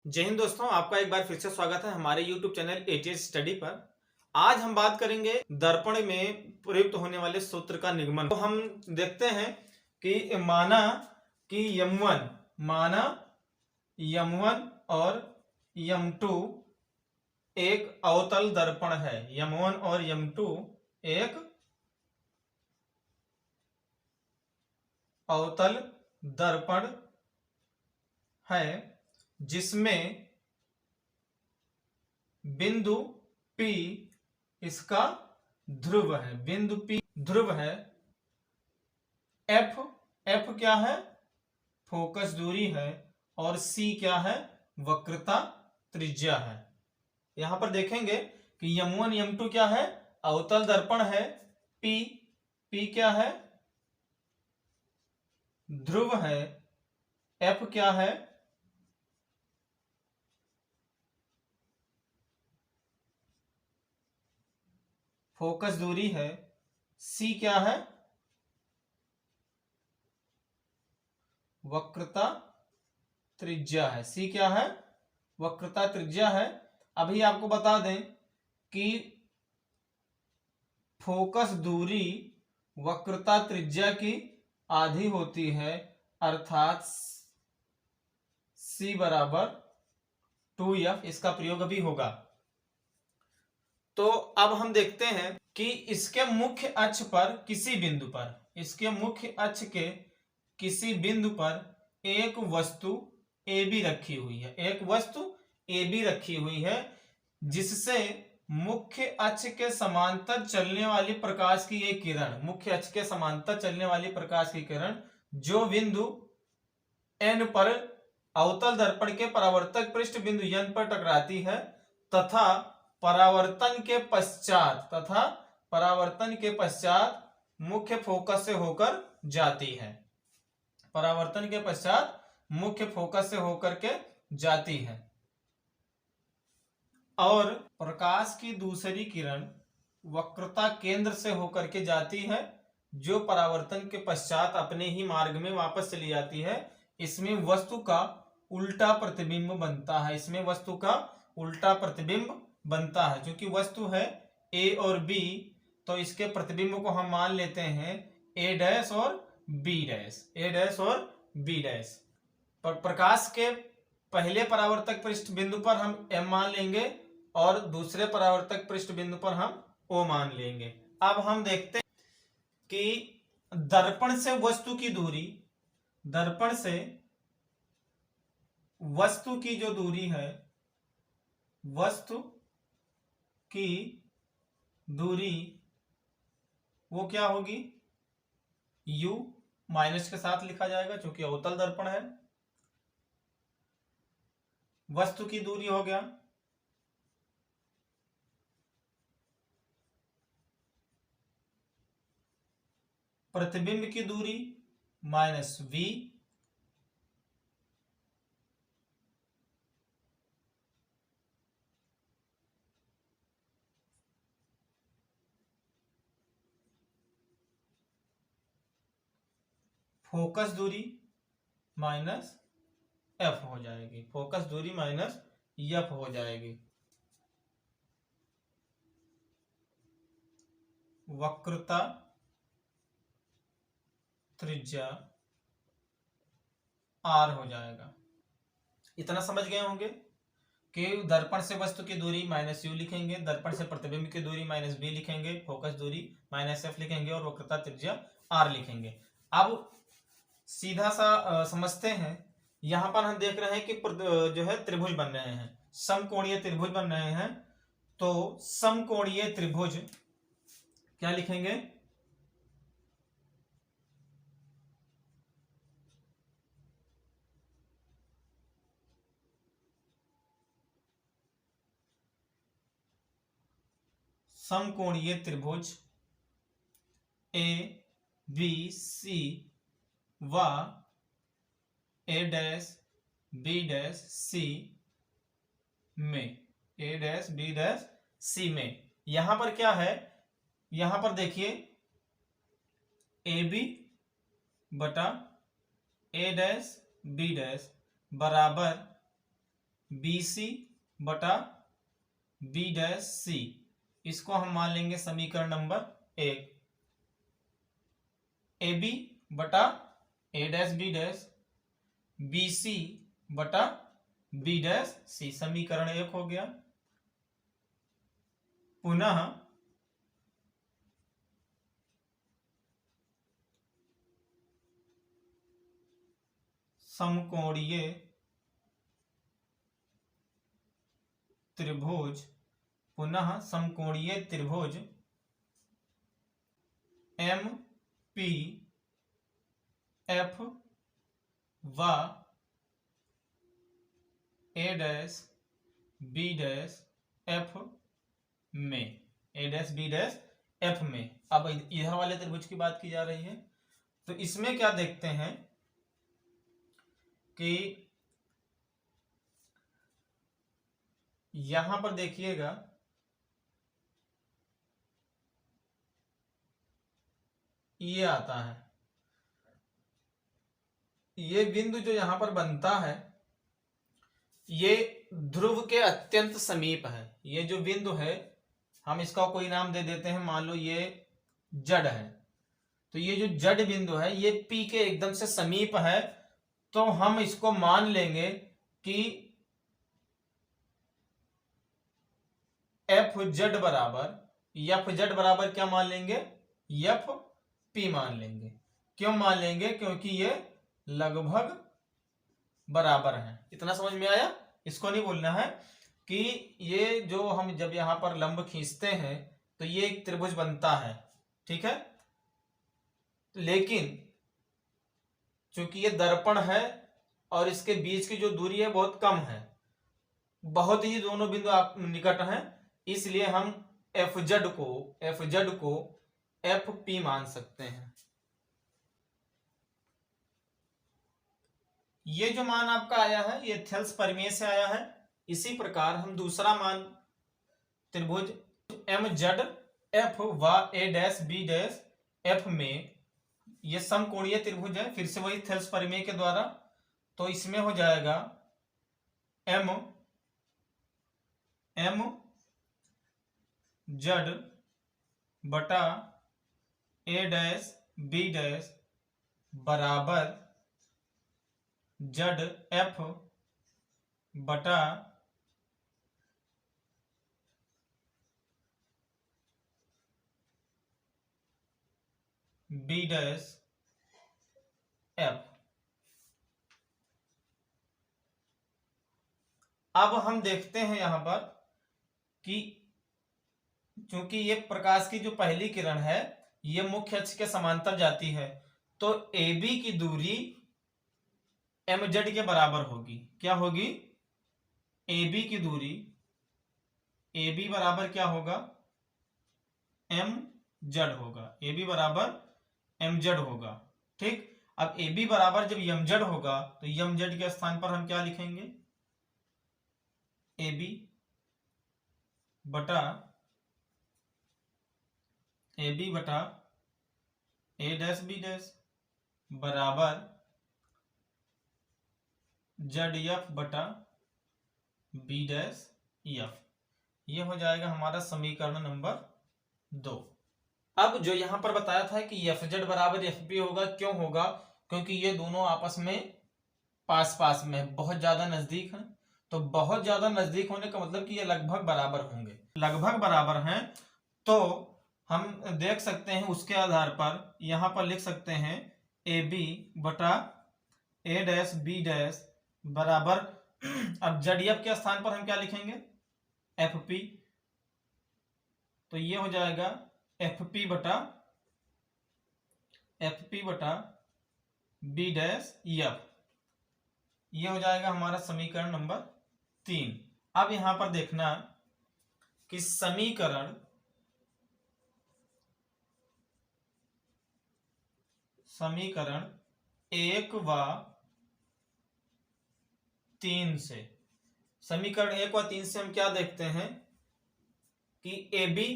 जय हिंद दोस्तों, आपका एक बार फिर से स्वागत है हमारे YouTube चैनल एटीएस स्टडी पर। आज हम बात करेंगे दर्पण में प्रयुक्त होने वाले सूत्र का निगमन। तो हम देखते हैं कि माना यम1 और यम2 एक अवतल दर्पण है। यम1 और यम2 एक अवतल दर्पण है जिसमें बिंदु P इसका ध्रुव है। बिंदु P ध्रुव है। F क्या है? फोकस दूरी है। और C क्या है? वक्रता त्रिज्या है। यहां पर देखेंगे कि यम1 यम2 क्या है? अवतल दर्पण है। P क्या है? ध्रुव है। F क्या है? फोकस दूरी है। C क्या है? वक्रता त्रिज्या है। C क्या है? वक्रता त्रिज्या है। अभी आपको बता दें कि फोकस दूरी वक्रता त्रिज्या की आधी होती है, अर्थात C बराबर 2f। इसका प्रयोग भी होगा। तो अब हम देखते हैं कि इसके मुख्य अक्ष पर किसी बिंदु पर, इसके मुख्य अक्ष के किसी बिंदु पर एक वस्तु AB रखी हुई है। एक वस्तु AB रखी हुई है जिससे मुख्य अक्ष के समांतर चलने वाली प्रकाश की एक किरण, मुख्य अक्ष के समांतर चलने वाली प्रकाश की किरण जो बिंदु N पर अवतल दर्पण के परावर्तक पृष्ठ बिंदु N पर टकराती है तथा परावर्तन के पश्चात मुख्य फोकस से होकर जाती है। परावर्तन के पश्चात मुख्य फोकस से होकर के जाती है और प्रकाश की दूसरी किरण वक्रता केंद्र से होकर के जाती है जो परावर्तन के पश्चात अपने ही मार्ग में वापस चली जाती है। इसमें वस्तु का उल्टा प्रतिबिंब बनता है। इसमें वस्तु का उल्टा प्रतिबिंब बनता है। क्योंकि वस्तु है A और B, तो इसके प्रतिबिंब को हम मान लेते हैं A डैश और B डैश, A डैश और B डैश। पर प्रकाश के पहले परावर्तक पृष्ठ बिंदु पर हम M मान लेंगे और दूसरे परावर्तक पृष्ठ बिंदु पर हम O मान लेंगे। अब हम देखते हैं कि दर्पण से वस्तु की दूरी, दर्पण से वस्तु की जो दूरी है, वस्तु की दूरी वो क्या होगी? U माइनस के साथ लिखा जाएगा क्योंकि अवतल दर्पण है। वस्तु की दूरी हो गया प्रतिबिंब की दूरी माइनस V, फोकस दूरी माइनस F हो जाएगी। फोकस दूरी माइनस F हो जाएगी। वक्रता त्रिज्या R हो जाएगा। इतना समझ गए होंगे कि दर्पण से वस्तु की दूरी माइनस U लिखेंगे, दर्पण से प्रतिबिंब की दूरी माइनस B लिखेंगे, फोकस दूरी माइनस F लिखेंगे और वक्रता त्रिज्या R लिखेंगे। अब सीधा सा समझते हैं। यहां पर हम देख रहे हैं कि जो है त्रिभुज बन रहे हैं, समकोणीय त्रिभुज बन रहे हैं। तो समकोणीय त्रिभुज क्या लिखेंगे? समकोणीय त्रिभुज ABC व A dash B dash C में, A dash B dash C में यहां पर क्या है? यहां पर देखिए AB बटा A डैश B डैश बराबर बी सी बटा बी डैश सी, इसको हम मान लेंगे समीकरण नंबर 1। ए बी बटा A dash B dash, B C बटा बी डैश सी, समीकरण 1 हो गया। पुनः समकोणीय त्रिभुज, पुनः समकोणीय त्रिभुज एम पी एफ व ए डैश बी डैश एफ में, ए डैश बी डैश एफ में। अब इधर वाले त्रिभुज की बात की जा रही है, तो इसमें क्या देखते हैं कि यहां पर देखिएगा ये आता है, ये बिंदु जो यहां पर बनता है ये ध्रुव के अत्यंत समीप है। ये जो बिंदु है हम इसका कोई नाम दे देते हैं, मान लो ये जड़ है, तो ये जो जड़ बिंदु है ये P के एकदम से समीप है, तो हम इसको मान लेंगे कि एफ जेड बराबर क्या मान लेंगे, एफ पी मान लेंगे। क्यों मान लेंगे, क्योंकि ये लगभग बराबर है। इतना समझ में आया। इसको नहीं बोलना है कि ये जो हम जब यहां पर लंब खींचते हैं तो ये एक त्रिभुज बनता है, ठीक है, लेकिन चूंकि ये दर्पण है और इसके बीच की जो दूरी है बहुत कम है, बहुत ही दोनों बिंदु निकट हैं, इसलिए हम एफ जेड को एफ पी मान सकते हैं। ये जो मान आपका आया है ये थेल्स प्रमेय से आया है। इसी प्रकार हम दूसरा मान त्रिभुज एम जेड एफ व ए डैश बी डैश एफ में, ये समकोणीय त्रिभुज है, फिर से वही थेल्स प्रमेय के द्वारा, तो इसमें हो जाएगा एम जेड बटा ए डैश बी डैश बराबर जेड एफ बटा बी डैश एफ। अब हम देखते हैं यहां पर कि चूंकि ये प्रकाश की जो पहली किरण है ये मुख्य अक्ष के समांतर जाती है, तो ए बी की दूरी एम जेड के बराबर होगी। क्या होगी, ए बी की दूरी, ए बी बराबर क्या होगा, एम जेड होगा, ए बी बराबर एम जेड होगा। ठीक, अब ए बी बराबर जब एम जेड होगा तो एम जेड के स्थान पर हम क्या लिखेंगे, ए बी बटा ए डैश बी डैश बराबर जेड एफ बटा बी डैश एफ। ये हो जाएगा हमारा समीकरण नंबर 2। अब जो यहां पर बताया था कि एफ जेड बराबर एफ पी होगा, क्यों होगा, क्योंकि ये दोनों आपस में पास में बहुत ज्यादा नजदीक हैं। तो बहुत ज्यादा नजदीक होने का मतलब कि ये लगभग बराबर होंगे, लगभग बराबर हैं, तो हम देख सकते हैं उसके आधार पर यहां पर लिख सकते हैं ए बी बटा ए डैश बी डैश बराबर अब जेड एफ के स्थान पर हम क्या लिखेंगे, एफ पी, तो ये हो जाएगा एफ पी बटा बी डैश एफ। ये हो जाएगा हमारा समीकरण नंबर 3। अब यहां पर देखना कि समीकरण एक व 3 से, समीकरण 1 व 3 से हम क्या देखते हैं कि ए बी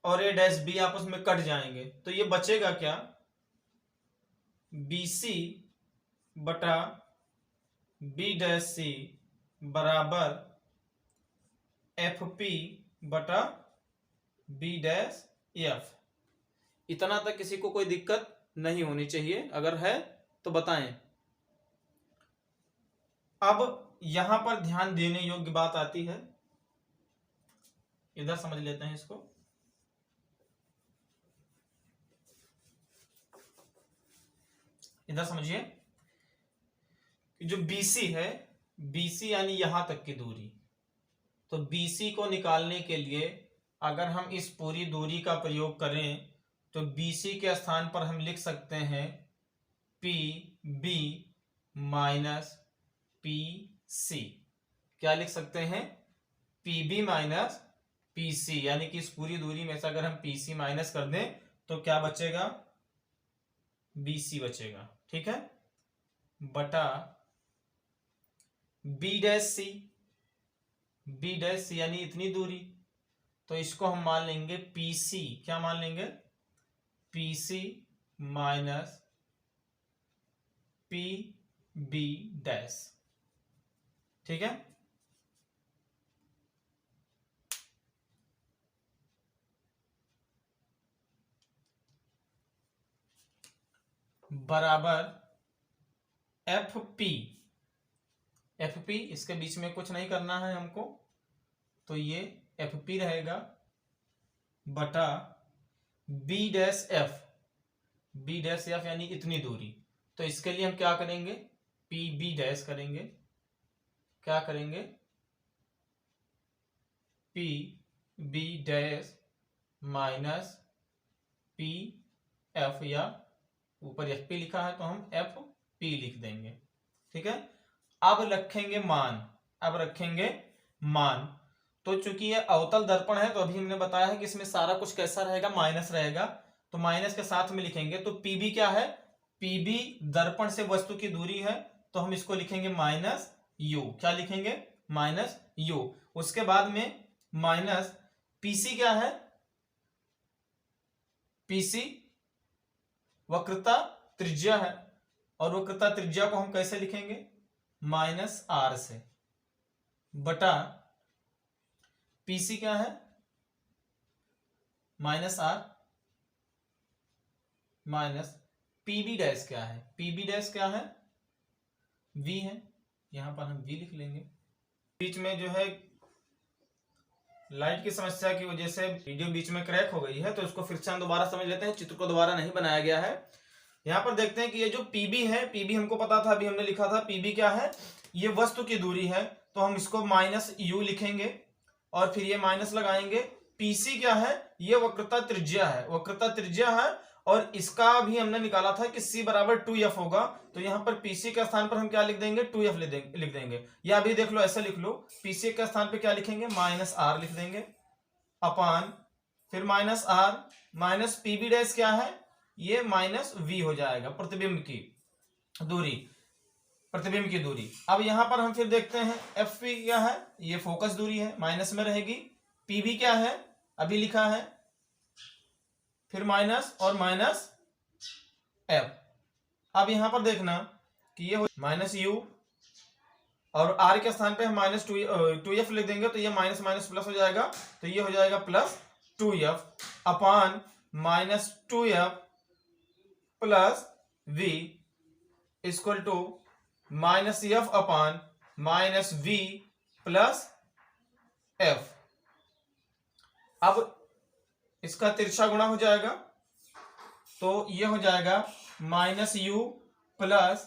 और ए डैश बी आपस में कट जाएंगे, तो ये बचेगा क्या, बी सी बटा बी डैश सी बराबर एफ पी बटा बी डैश एफ। इतना तक किसी को कोई दिक्कत नहीं होनी चाहिए, अगर है तो बताएं। अब यहां पर ध्यान देने योग्य बात आती है, इधर समझ लेते हैं इसको। इधर समझिए, जो BC है, BC यानी यहां तक की दूरी, तो BC को निकालने के लिए अगर हम इस पूरी दूरी का प्रयोग करें तो BC के स्थान पर हम लिख सकते हैं PB माइनस PC। क्या लिख सकते हैं? PB माइनस PC, यानी कि इस पूरी दूरी में से अगर हम PC माइनस कर दें तो क्या बचेगा? BC बचेगा, ठीक है, बटा B dash C, B dash C यानी इतनी दूरी, तो इसको हम मान लेंगे PC। क्या मान लेंगे? PC माइनस PB डैश, ठीक है। बराबर FP, FP इसके बीच में कुछ नहीं करना है हमको, तो ये FP रहेगा बटा B dash F, B dash F यानी इतनी दूरी। तो इसके लिए हम क्या करेंगे? PB डैश करेंगे। क्या करेंगे? PB डैश माइनस PF, या ऊपर FP लिखा है तो हम FP लिख देंगे, ठीक है। अब रखेंगे मान, अब रखेंगे मान। तो चूंकि ये अवतल दर्पण है तो अभी हमने बताया है कि इसमें सारा कुछ कैसा रहेगा? माइनस रहेगा, तो माइनस के साथ में लिखेंगे। तो PB क्या है? PB दर्पण से वस्तु की दूरी है, तो हम इसको लिखेंगे माइनस U। क्या लिखेंगे? Minus U। उसके बाद में माइनस PC क्या है? PC वक्रता त्रिज्या है, और वक्रता त्रिज्या को हम कैसे लिखेंगे? माइनस R से, बटा PC क्या है? Minus R minus PB dash क्या है? PB डैश क्या है? V है, यहां पर हम V लिख लेंगे। बीच में जो है लाइट की समस्या की वजह से वीडियो बीच में क्रैक हो गई है, तो इसको फिर से हम दोबारा समझ लेते हैं। चित्र को दोबारा नहीं बनाया गया है। यहां पर देखते हैं कि ये जो PB है, PB हमको पता था, अभी हमने लिखा था। PB क्या है? ये वस्तु की दूरी है, तो हम इसको माइनस U लिखेंगे और फिर ये माइनस लगाएंगे। PC क्या है? ये वक्रता त्रिज्या है, वक्रता त्रिज्या है, और इसका भी हमने निकाला था कि C बराबर 2F होगा। तो यहां पर PC के स्थान पर हम क्या लिख देंगे? 2F लिख देंगे। या अभी देख लो, ऐसे लिख लो, PC के स्थान पर क्या लिखेंगे? माइनस R लिख देंगे, अपान फिर minus R minus PB dash क्या है? ये माइनस V हो जाएगा, प्रतिबिंब की दूरी, प्रतिबिंब की दूरी। अब यहां पर हम फिर देखते हैं FP क्या है? ये फोकस दूरी है, माइनस में रहेगी। PB क्या है? अभी लिखा है, फिर माइनस और माइनस F। अब यहां पर देखना कि ये माइनस U, और R के स्थान पे हम माइनस 2F लिख देंगे, तो ये माइनस माइनस प्लस हो जाएगा, तो ये हो जाएगा plus 2F upon minus 2F plus V equal to minus F upon minus V plus F। अब इसका तिरछा गुणा हो जाएगा, तो ये हो जाएगा minus U plus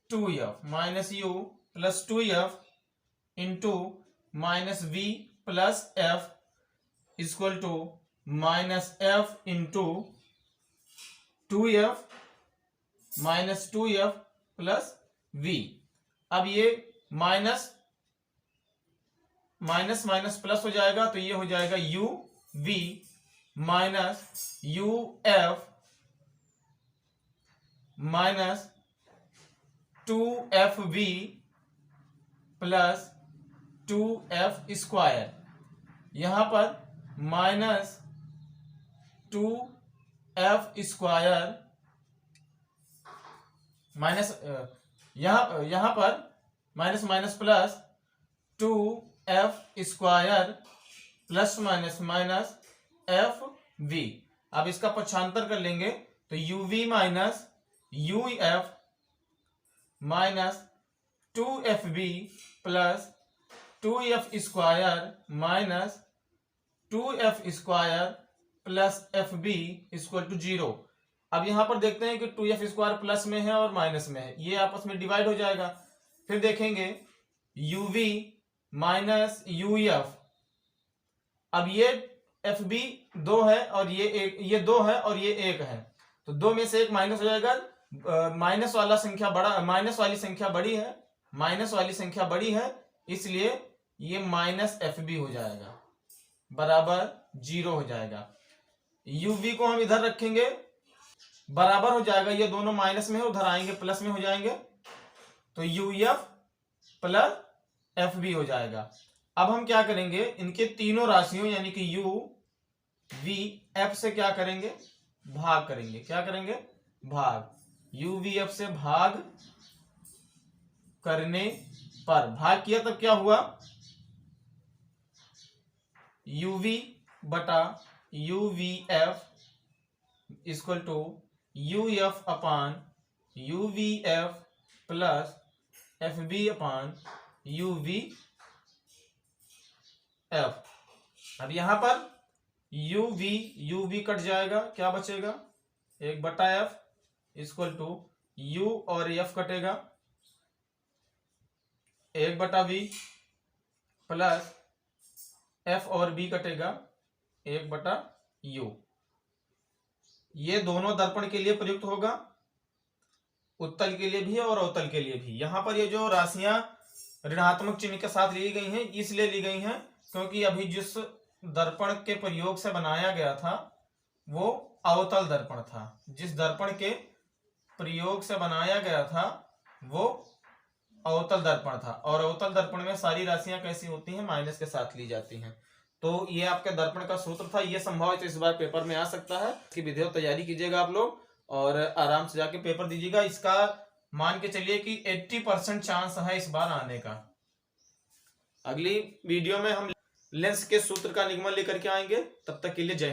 2F, minus U plus 2F into minus V plus F equal to minus F into 2F minus 2F plus V। अब ये माइनस माइनस माइनस प्लस हो जाएगा, तो ये हो जाएगा UV minus UF minus 2FV plus 2F square. यहां पर माइनस 2F स्क्वायर माइनस, यहां पर minus minus plus, 2f² plus minus minus fv। अब इसका पक्षांतर कर लेंगे तो uv minus uf minus 2fb plus 2f² minus 2f² plus fb equal to 0। अब यहां पर देखते हैं कि 2f² प्लस में है और माइनस में है, ये आपस में डिवाइड हो जाएगा। फिर देखेंगे uv माइनस uf। अब ये fb 2 है और ये 1, ये 2 है और ये 1 है, तो 2 में से 1 माइनस हो जाएगा। माइनस वाला संख्या बड़ा, माइनस वाली संख्या बड़ी है, माइनस वाली संख्या बड़ी है, इसलिए ये माइनस fb हो जाएगा बराबर 0 हो जाएगा। uv को हम इधर रखेंगे, बराबर हो जाएगा, ये दोनों माइनस में है, उधर आएंगे प्लस में हो जाएंगे, तो uf प्लस fb हो जाएगा। अब हम क्या करेंगे, इनके तीनों राशियों यानी कि u v f से क्या करेंगे, भाग करेंगे। क्या करेंगे, भाग। u v f से भाग करने पर, भाग किया तब क्या हुआ, uv बटा uvf equal to uf upon uvf plus fb upon uvf। अब यहां पर uv कट जाएगा, क्या बचेगा, 1/f इक्वल टू u और f कटेगा 1/v प्लस f और b कटेगा 1/u। ये दोनों दर्पण के लिए प्रयुक्त होगा, उत्तल के लिए भी और अवतल के लिए भी। यहां पर ये जो राशियां ऋणात्मक चिन्ह के साथ ली गई हैं, इसलिए ली गई हैं क्योंकि अभी जिस दर्पण के प्रयोग से बनाया गया था वो अवतल दर्पण था। जिस दर्पण के प्रयोग से बनाया गया था वो अवतल दर्पण था, और अवतल दर्पण में सारी राशियां कैसी होती हैं, माइनस के साथ ली जाती हैं। तो ये आपके दर्पण का सूत्र था, ये संभव इस बार पेपर में आ सकता है। इसकी विधिवत तैयारी कीजिएगा आप लोग और आराम से जाके पेपर दीजिएगा। इसका मान के चलिए कि 80% चांस है इस बार आने का। अगली वीडियो में हम लेंस के सूत्र का निगमन लेकर के आएंगे, तब तक के लिए जय।